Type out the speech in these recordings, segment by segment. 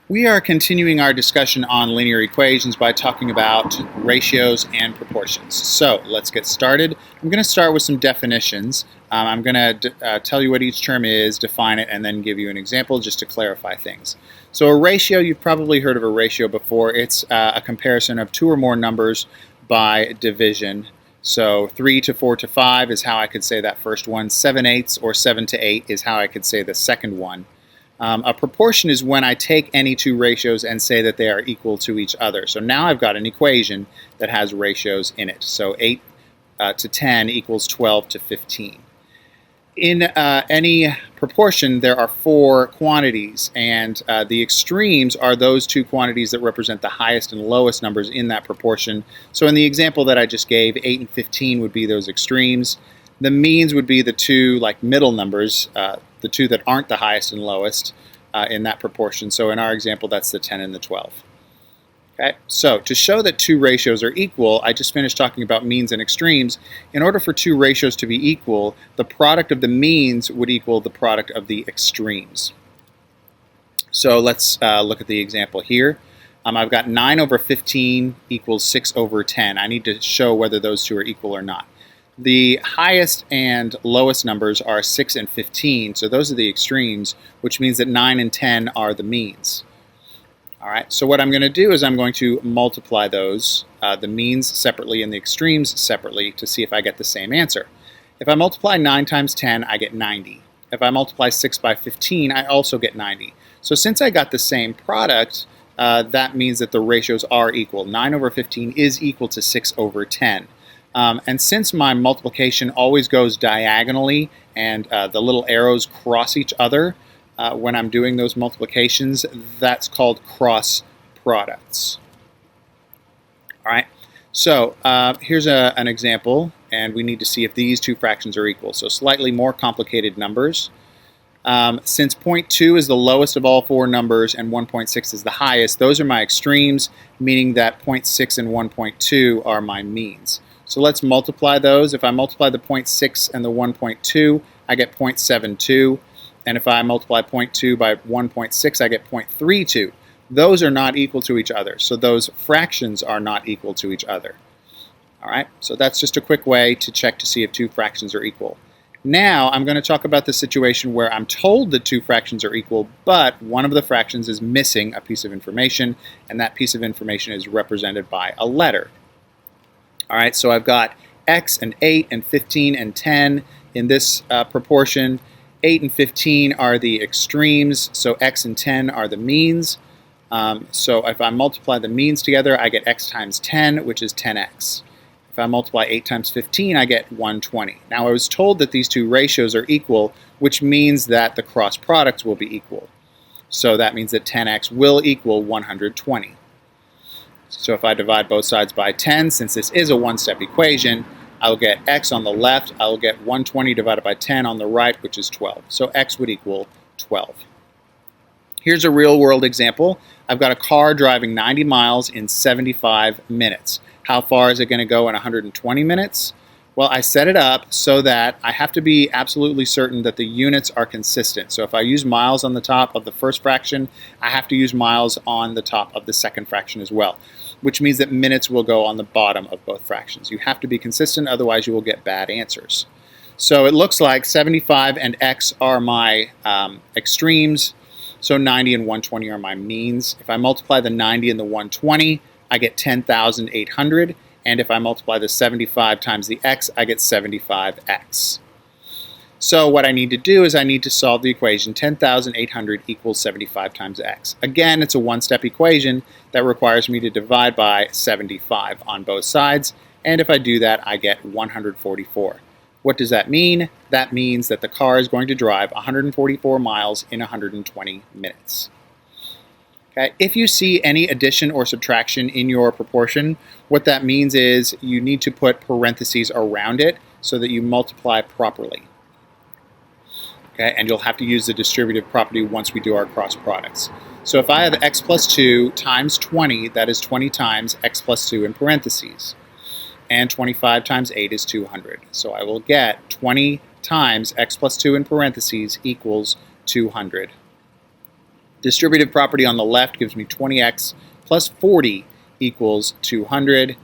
We are continuing our discussion on linear equations by talking about ratios and proportions. So let's get started. I'm going to start with some definitions. I'm going to tell you what each term is, define it, and then give you an example just to clarify things. So a ratio, you've probably heard of a ratio before. It's a comparison of two or more numbers by division. So 3 to 4 to 5 is how I could say that first one. 7/8 or 7 to 8 is how I could say the second one. A proportion is when I take any two ratios and say that they are equal to each other. So now I've got an equation that has ratios in it. So 8 to 10 equals 12 to 15. In any proportion, there are four quantities, and the extremes are those two quantities that represent the highest and lowest numbers in that proportion. So in the example that I just gave, 8 and 15 would be those extremes. The means would be the two middle numbers, the two that aren't the highest and lowest in that proportion. So in our example, that's the 10 and the 12. Okay, so to show that two ratios are equal, I just finished talking about means and extremes. In order for two ratios to be equal, the product of the means would equal the product of the extremes. So let's look at the example here. I've got 9 over 15 equals 6 over 10. I need to show whether those two are equal or not. The highest and lowest numbers are 6 and 15, so those are the extremes, which means that 9 and 10 are the means. All right, so what I'm going to do is I'm going to multiply those, the means separately and the extremes separately, to see if I get the same answer. If I multiply 9 times 10, I get 90. If I multiply 6 by 15, I also get 90. So since I got the same product, that means that the ratios are equal. 9 over 15 is equal to 6 over 10. And since my multiplication always goes diagonally and the little arrows cross each other when I'm doing those multiplications, that's called cross products. All right, so here's an example, and we need to see if these two fractions are equal. So slightly more complicated numbers. Since 0.2 is the lowest of all four numbers and 1.6 is the highest, those are my extremes, meaning that 0.6 and 1.2 are my means. So let's multiply those. If I multiply the 0.6 and the 1.2, I get 0.72. And if I multiply 0.2 by 1.6, I get 0.32. Those are not equal to each other. So those fractions are not equal to each other. All right, so that's just a quick way to check to see if two fractions are equal. Now I'm going to talk about the situation where I'm told that two fractions are equal, but one of the fractions is missing a piece of information, and that piece of information is represented by a letter. All right, so I've got x and 8 and 15 and 10 in this proportion. 8 and 15 are the extremes, so x and 10 are the means. So if I multiply the means together, I get x times 10, which is 10x. If I multiply 8 times 15, I get 120. Now I was told that these two ratios are equal, which means that the cross products will be equal. So that means that 10x will equal 120. So if I divide both sides by 10, since this is a one-step equation, I'll get x on the left, I'll get 120 divided by 10 on the right, which is 12. So x would equal 12. Here's a real-world example. I've got a car driving 90 miles in 75 minutes. How far is it going to go in 120 minutes? Well, I set it up so that I have to be absolutely certain that the units are consistent. So if I use miles on the top of the first fraction, I have to use miles on the top of the second fraction as well, which means that minutes will go on the bottom of both fractions. You have to be consistent, otherwise you will get bad answers. So it looks like 75 and x are my extremes, so 90 and 120 are my means. If I multiply the 90 and the 120, I get 10,800. And if I multiply the 75 times the x, I get 75x. So what I need to do is I need to solve the equation 10,800 equals 75 times x. Again, it's a one-step equation that requires me to divide by 75 on both sides. And if I do that, I get 144. What does that mean? That means that the car is going to drive 144 miles in 120 minutes. Okay. If you see any addition or subtraction in your proportion, what that means is you need to put parentheses around it so that you multiply properly. Okay, and you'll have to use the distributive property once we do our cross products. So if I have x plus 2 times 20, that is 20 times x plus 2 in parentheses. And 25 times 8 is 200. So I will get 20 times x plus 2 in parentheses equals 200. Distributive property on the left gives me 20x plus 40 equals 200.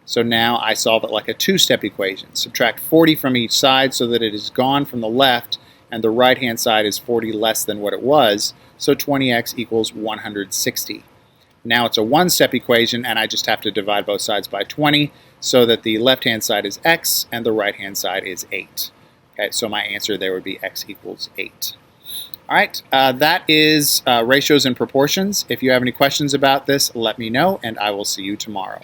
So now I solve it like a two-step equation. Subtract 40 from each side so that it is gone from the left, and the right-hand side is 40 less than what it was, so 20x equals 160. Now it's a one-step equation, and I just have to divide both sides by 20 so that the left-hand side is x and the right-hand side is 8. Okay, so my answer there would be x equals 8. All right, that is ratios and proportions. If you have any questions about this, let me know, and I will see you tomorrow.